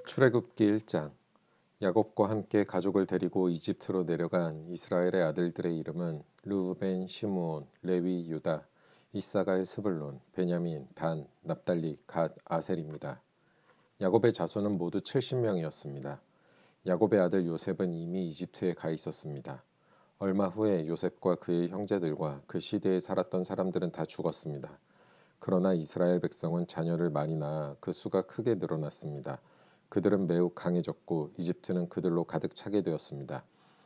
출애굽기 1장. 야곱과 함께 가족을 데리고 이집트로 내려간 이스라엘의 아들들의 이름은 르우벤, 시므온, 레위, 유다, 이사갈, 스불론, 베냐민, 단, 납달리, 갓, 아셀입니다. 야곱의 자손은 모두 70명이었습니다. 야곱의 아들 요셉은 이미 이집트에 가 있었습니다. 얼마 후에 요셉과 그의 형제들과 그 시대에 살았던 사람들은 다 죽었습니다. 그러나 이스라엘 백성은 자녀를 많이 낳아 그 수가 크게 늘어났습니다. 그들은 매우 강해졌고 이집트는 그들로 가득 차게 되었습니다.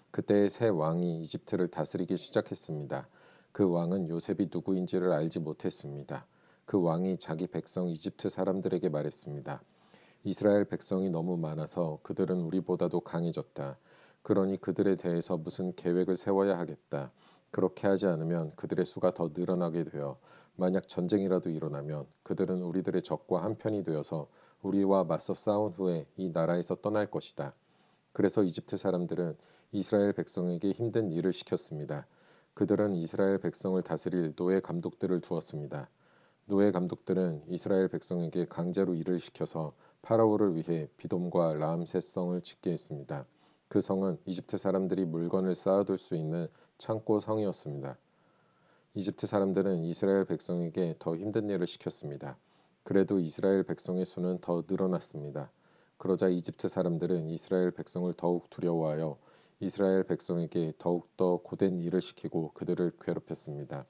그때 새 왕이 이집트를 다스리기 시작했습니다. 그 왕은 요셉이 누구인지를 알지 못했습니다. 그 왕이 자기 백성 이집트 사람들에게 말했습니다. 이스라엘 백성이 너무 많아서 그들은 우리보다도 강해졌다. 그러니 그들에 대해서 무슨 계획을 세워야 하겠다. 그렇게 하지 않으면 그들의 수가 더 늘어나게 되어 만약 전쟁이라도 일어나면 그들은 우리들의 적과 한편이 되어서 우리와 맞서 싸운 후에 이 나라에서 떠날 것이다. 그래서 이집트 사람들은 이스라엘 백성에게 힘든 일을 시켰습니다. 그들은 이스라엘 백성을 다스릴 노예 감독들을 두었습니다. 노예 감독들은 이스라엘 백성에게 강제로 일을 시켜서 파라오를 위해 비돔과 라암셋성을 짓게 했습니다. 그 성은 이집트 사람들이 물건을 쌓아둘 수 있는 창고 성이었습니다. 이집트 사람들은 이스라엘 백성에게 더 힘든 일을 시켰습니다. 그래도 이스라엘 백성의 수는 더 늘어났습니다. 그러자 이집트 사람들은 이스라엘 백성을 더욱 두려워하여 이스라엘 백성에게 더욱더 고된 일을 시키고 그들을 괴롭혔습니다.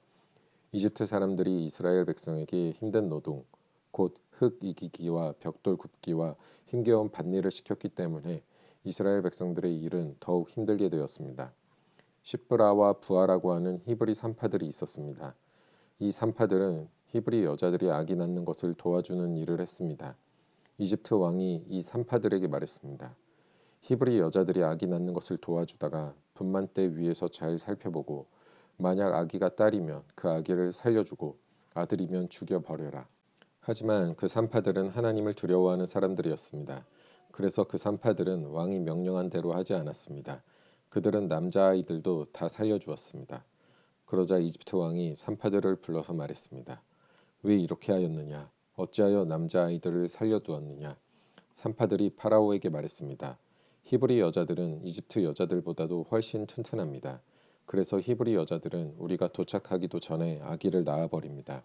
이집트 사람들이 이스라엘 백성에게 힘든 노동, 곧 흙 이기기와 벽돌 굽기와 힘겨운 밭일을 시켰기 때문에 이스라엘 백성들의 일은 더욱 힘들게 되었습니다. 시브라와 부하라고 하는 히브리 산파들이 있었습니다. 이 산파들은 히브리 여자들이 아기 낳는 것을 도와주는 일을 했습니다. 이집트 왕이 이 산파들에게 말했습니다. 히브리 여자들이 아기 낳는 것을 도와주다가 분만대 위에서 잘 살펴보고 만약 아기가 딸이면 그 아기를 살려주고 아들이면 죽여버려라. 하지만 그 산파들은 하나님을 두려워하는 사람들이었습니다. 그래서 그 산파들은 왕이 명령한 대로 하지 않았습니다. 그들은 남자아이들도 다 살려주었습니다. 그러자 이집트 왕이 산파들을 불러서 말했습니다. 왜 이렇게 하였느냐? 어찌하여 남자아이들을 살려두었느냐? 산파들이 파라오에게 말했습니다. 히브리 여자들은 이집트 여자들보다도 훨씬 튼튼합니다. 그래서 히브리 여자들은 우리가 도착하기도 전에 아기를 낳아버립니다.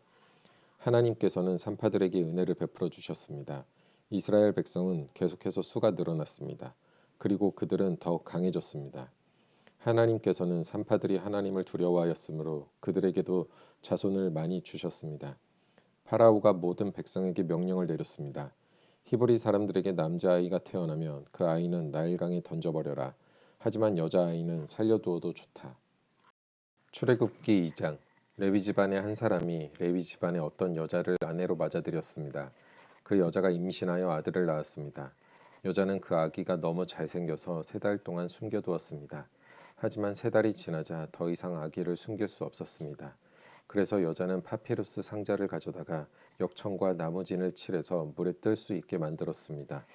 하나님께서는 산파들에게 은혜를 베풀어 주셨습니다. 이스라엘 백성은 계속해서 수가 늘어났습니다. 그리고 그들은 더 강해졌습니다. 하나님께서는 산파들이 하나님을 두려워하였으므로 그들에게도 자손을 많이 주셨습니다. 파라오가 모든 백성에게 명령을 내렸습니다. 히브리 사람들에게 남자아이가 태어나면 그 아이는 나일강에 던져버려라. 하지만 여자아이는 살려두어도 좋다. 출애굽기 2장. 레위 집안의 한 사람이 레위 집안의 어떤 여자를 아내로 맞아들였습니다. 그 여자가 임신하여 아들을 낳았습니다. 여자는 그 아기가 너무 잘생겨서 3달 동안 숨겨두었습니다. 하지만 3달이 지나자 더 이상 아기를 숨길 수 없었습니다. 그래서 여자는 파피루스 상자를 가져다가 역청과 나무진을 칠해서 물에 뜰 수 있게 만들었습니다.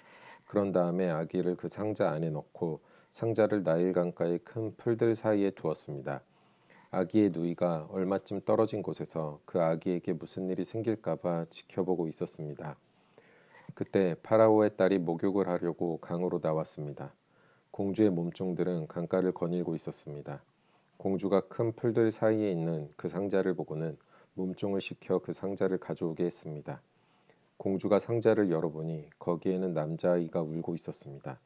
그런 다음에 아기를 그 상자 안에 넣고 상자를 나일 강가의 큰 풀들 사이에 두었습니다. 아기의 누이가 얼마쯤 떨어진 곳에서 그 아기에게 무슨 일이 생길까봐 지켜보고 있었습니다. 그때 파라오의 딸이 목욕을 하려고 강으로 나왔습니다. 공주의 몸종들은 강가를 거닐고 있었습니다. 공주가 큰 풀들 사이에 있는 그 상자를 보고는 몸종을 시켜 그 상자를 가져오게 했습니다. 공주가 상자를 열어보니 거기에는 남자아이가 울고 있었습니다.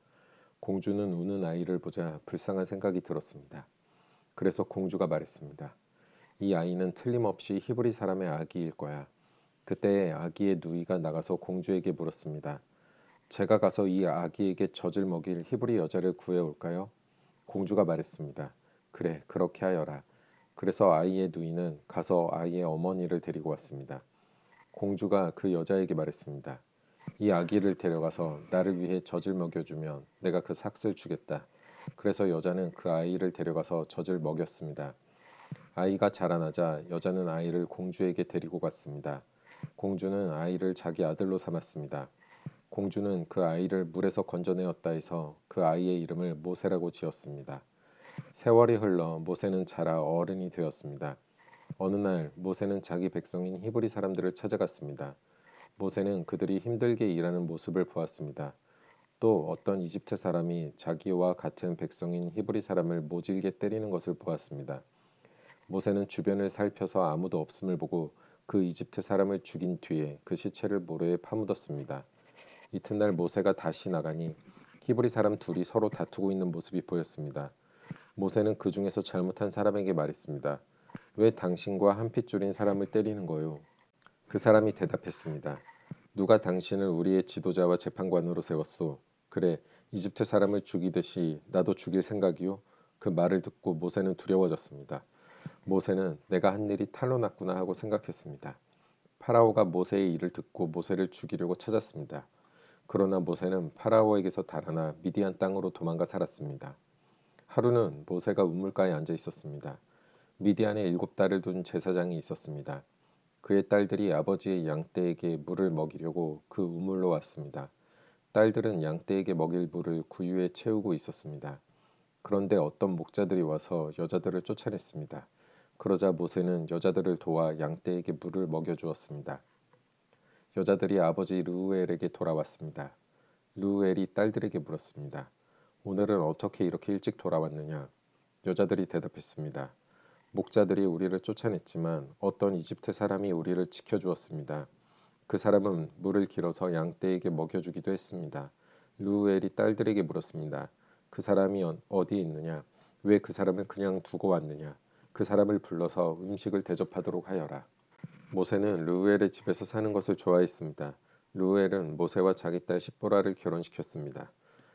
공주는 우는 아이를 보자 불쌍한 생각이 들었습니다. 그래서 공주가 말했습니다. 이 아이는 틀림없이 히브리 사람의 아기일 거야. 그때 아기의 누이가 나가서 공주에게 물었습니다. 제가 가서 이 아기에게 젖을 먹일 히브리 여자를 구해올까요? 공주가 말했습니다. 그래, 그렇게 하여라. 그래서 아이의 누이는 가서 아이의 어머니를 데리고 왔습니다. 공주가 그 여자에게 말했습니다. 이 아기를 데려가서 나를 위해 젖을 먹여주면 내가 그 삭슬 주겠다. 그래서 여자는 그 아이를 데려가서 젖을 먹였습니다. 아이가 자라나자 여자는 아이를 공주에게 데리고 갔습니다. 공주는 아이를 자기 아들로 삼았습니다. 공주는 그 아이를 물에서 건져내었다 해서 그 아이의 이름을 모세라고 지었습니다. 세월이 흘러 모세는 자라 어른이 되었습니다. 어느 날 모세는 자기 백성인 히브리 사람들을 찾아갔습니다. 모세는 그들이 힘들게 일하는 모습을 보았습니다. 또 어떤 이집트 사람이 자기와 같은 백성인 히브리 사람을 모질게 때리는 것을 보았습니다. 모세는 주변을 살펴서 아무도 없음을 보고 그 이집트 사람을 죽인 뒤에 그 시체를 모래에 파묻었습니다. 이튿날 모세가 다시 나가니 히브리 사람 둘이 서로 다투고 있는 모습이 보였습니다. 모세는 그 중에서 잘못한 사람에게 말했습니다. 왜 당신과 한 핏줄인 사람을 때리는 거요? 그 사람이 대답했습니다. 누가 당신을 우리의 지도자와 재판관으로 세웠소? 그래, 이집트 사람을 죽이듯이 나도 죽일 생각이요? 그 말을 듣고 모세는 두려워졌습니다. 모세는 내가 한 일이 탈로 났구나 하고 생각했습니다. 파라오가 모세의 일을 듣고 모세를 죽이려고 찾았습니다. 그러나 모세는 파라오에게서 달아나 미디안 땅으로 도망가 살았습니다. 하루는 모세가 우물가에 앉아 있었습니다. 미디안에 7딸을 둔 제사장이 있었습니다. 그의 딸들이 아버지의 양떼에게 물을 먹이려고 그 우물로 왔습니다. 딸들은 양떼에게 먹일 물을 구유에 채우고 있었습니다. 그런데 어떤 목자들이 와서 여자들을 쫓아냈습니다. 그러자 모세는 여자들을 도와 양떼에게 물을 먹여주었습니다. 여자들이 아버지 르우엘에게 돌아왔습니다. 르우엘이 딸들에게 물었습니다. 오늘은 어떻게 이렇게 일찍 돌아왔느냐? 여자들이 대답했습니다. 목자들이 우리를 쫓아냈지만 어떤 이집트 사람이 우리를 지켜주었습니다. 그 사람은 물을 길어서 양떼에게 먹여주기도 했습니다. 르우엘이 딸들에게 물었습니다. 그 사람이 어디에 있느냐? 왜 그 사람을 그냥 두고 왔느냐? 그 사람을 불러서 음식을 대접하도록 하여라. 모세는 르우엘의 집에서 사는 것을 좋아했습니다. 르우엘은 모세와 자기 딸 십보라를 결혼시켰습니다.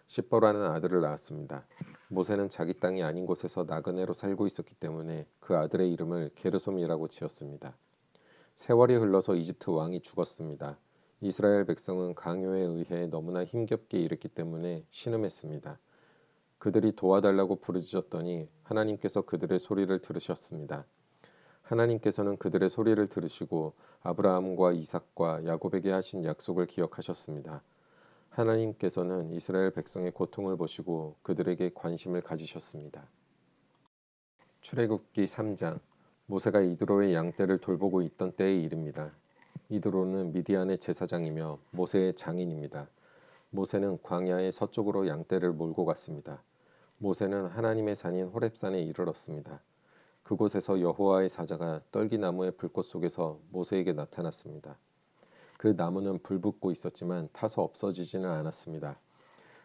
십보라는 아들을 낳았습니다. 모세는 자기 땅이 아닌 곳에서 나그네로 살고 있었기 때문에 그 아들의 이름을 게르솜이라고 지었습니다. 세월이 흘러서 이집트 왕이 죽었습니다. 이스라엘 백성은 강요에 의해 너무나 힘겹게 일했기 때문에 신음했습니다. 그들이 도와달라고 부르짖었더니 하나님께서 그들의 소리를 들으셨습니다. 하나님께서는 그들의 소리를 들으시고 아브라함과 이삭과 야곱에게 하신 약속을 기억하셨습니다. 하나님께서는 이스라엘 백성의 고통을 보시고 그들에게 관심을 가지셨습니다. 출애굽기 3장. 모세가 이드로의 양떼를 돌보고 있던 때의 일입니다. 이드로는 미디안의 제사장이며 모세의 장인입니다. 모세는 광야의 서쪽으로 양떼를 몰고 갔습니다. 모세는 하나님의 산인 호렙산에 이르렀습니다. 그곳에서 여호와의 사자가 떨기나무의 불꽃 속에서 모세에게 나타났습니다. 그 나무는 불붙고 있었지만 타서 없어지지는 않았습니다.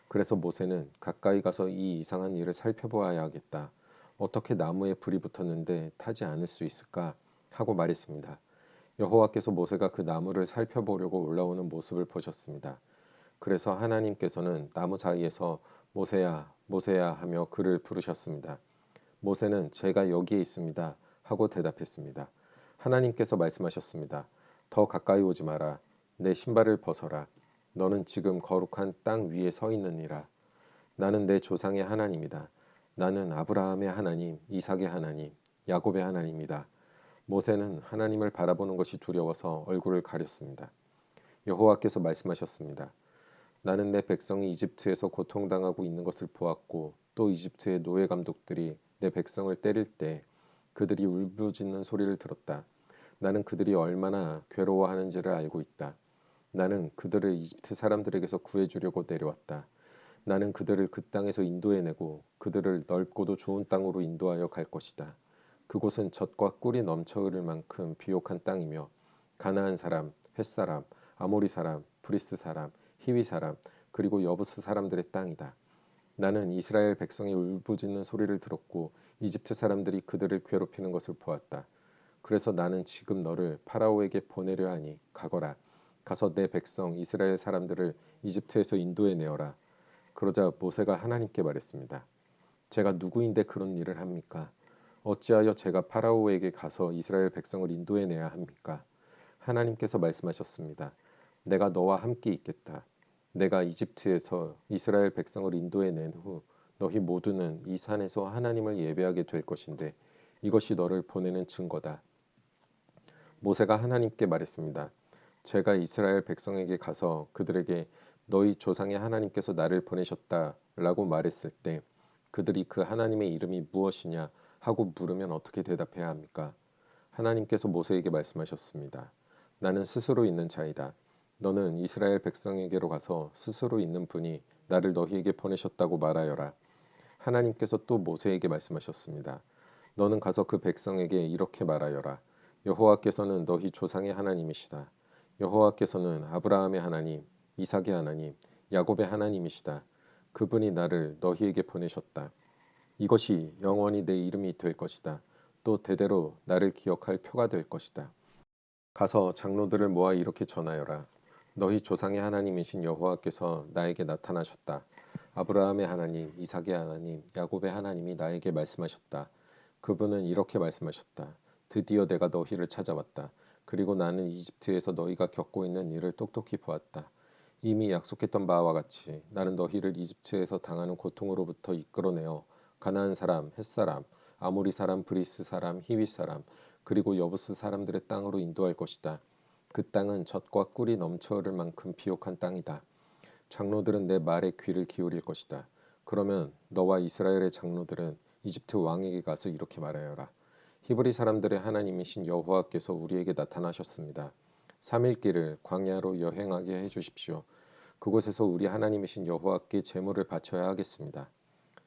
그래서 모세는 가까이 가서 이 이상한 일을 살펴보아야겠다. 어떻게 나무에 불이 붙었는데 타지 않을 수 있을까? 하고 말했습니다. 여호와께서 모세가 그 나무를 살펴보려고 올라오는 모습을 보셨습니다. 그래서 하나님께서는 나무 사이에서 모세야, 모세야 하며 그를 부르셨습니다. 모세는 제가 여기에 있습니다. 하고 대답했습니다. 하나님께서 말씀하셨습니다. 더 가까이 오지 마라. 내 신발을 벗어라. 너는 지금 거룩한 땅 위에 서 있느니라. 나는 내 조상의 하나님이다. 나는 아브라함의 하나님, 이삭의 하나님, 야곱의 하나님이다. 모세는 하나님을 바라보는 것이 두려워서 얼굴을 가렸습니다. 여호와께서 말씀하셨습니다. 나는 내 백성이 이집트에서 고통당하고 있는 것을 보았고 또 이집트의 노예 감독들이 내 백성을 때릴 때 그들이 울부짖는 소리를 들었다. 나는 그들이 얼마나 괴로워하는지를 알고 있다. 나는 그들을 이집트 사람들에게서 구해주려고 내려왔다. 나는 그들을 그 땅에서 인도해내고 그들을 넓고도 좋은 땅으로 인도하여 갈 것이다. 그곳은 젖과 꿀이 넘쳐 흐를 만큼 비옥한 땅이며 가나안 사람, 헷 사람, 아모리 사람, 브리스 사람, 히위 사람, 그리고 여부스 사람들의 땅이다. 나는 이스라엘 백성이 울부짖는 소리를 들었고 이집트 사람들이 그들을 괴롭히는 것을 보았다. 그래서 나는 지금 너를 파라오에게 보내려 하니 가거라. 가서 내 백성 이스라엘 사람들을 이집트에서 인도해 내어라. 그러자 모세가 하나님께 말했습니다. 제가 누구인데 그런 일을 합니까? 어찌하여 제가 파라오에게 가서 이스라엘 백성을 인도해 내야 합니까? 하나님께서 말씀하셨습니다. 내가 너와 함께 있겠다. 내가 이집트에서 이스라엘 백성을 인도해 낸 후 너희 모두는 이 산에서 하나님을 예배하게 될 것인데 이것이 너를 보내는 증거다. 모세가 하나님께 말했습니다. 제가 이스라엘 백성에게 가서 그들에게 너희 조상의 하나님께서 나를 보내셨다라고 말했을 때 그들이 그 하나님의 이름이 무엇이냐 하고 물으면 어떻게 대답해야 합니까? 하나님께서 모세에게 말씀하셨습니다. 나는 스스로 있는 자이다. 너는 이스라엘 백성에게로 가서 스스로 있는 분이 나를 너희에게 보내셨다고 말하여라. 하나님께서 또 모세에게 말씀하셨습니다. 너는 가서 그 백성에게 이렇게 말하여라. 여호와께서는 너희 조상의 하나님이시다. 여호와께서는 아브라함의 하나님, 이삭의 하나님, 야곱의 하나님이시다. 그분이 나를 너희에게 보내셨다. 이것이 영원히 내 이름이 될 것이다. 또 대대로 나를 기억할 표가 될 것이다. 가서 장로들을 모아 이렇게 전하여라. 너희 조상의 하나님이신 여호와께서 나에게 나타나셨다. 아브라함의 하나님, 이삭의 하나님, 야곱의 하나님이 나에게 말씀하셨다. 그분은 이렇게 말씀하셨다. 드디어 내가 너희를 찾아왔다. 그리고 나는 이집트에서 너희가 겪고 있는 일을 똑똑히 보았다. 이미 약속했던 바와 같이 나는 너희를 이집트에서 당하는 고통으로부터 이끌어내어 가나안 사람, 헷 사람, 아모리 사람, 브리스 사람, 히윗 사람, 그리고 여부스 사람들의 땅으로 인도할 것이다. 그 땅은 젖과 꿀이 넘쳐 흐를 만큼 비옥한 땅이다. 장로들은 내 말에 귀를 기울일 것이다. 그러면 너와 이스라엘의 장로들은 이집트 왕에게 가서 이렇게 말하여라. 히브리 사람들의 하나님이신 여호와께서 우리에게 나타나셨습니다. 3일 길을 광야로 여행하게 해 주십시오. 그곳에서 우리 하나님이신 여호와께 제물을 바쳐야 하겠습니다.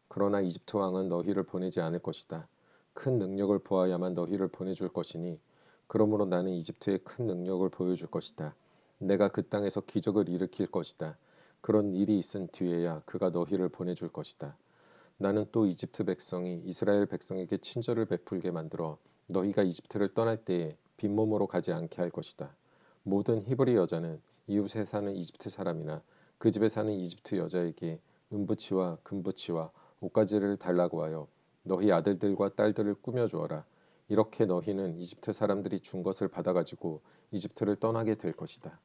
그러나 이집트 왕은 너희를 보내지 않을 것이다. 큰 능력을 보아야만 너희를 보내줄 것이니 그러므로 나는 이집트에 큰 능력을 보여줄 것이다. 내가 그 땅에서 기적을 일으킬 것이다. 그런 일이 있은 뒤에야 그가 너희를 보내줄 것이다. 나는 또 이집트 백성이 이스라엘 백성에게 친절을 베풀게 만들어 너희가 이집트를 떠날 때에 빈몸으로 가지 않게 할 것이다. 모든 히브리 여자는 이웃에 사는 이집트 사람이나 그 집에 사는 이집트 여자에게 은부치와 금부치와 옷가지를 달라고 하여 너희 아들들과 딸들을 꾸며 주어라. 이렇게 너희는 이집트 사람들이 준 것을 받아가지고 이집트를 떠나게 될 것이다.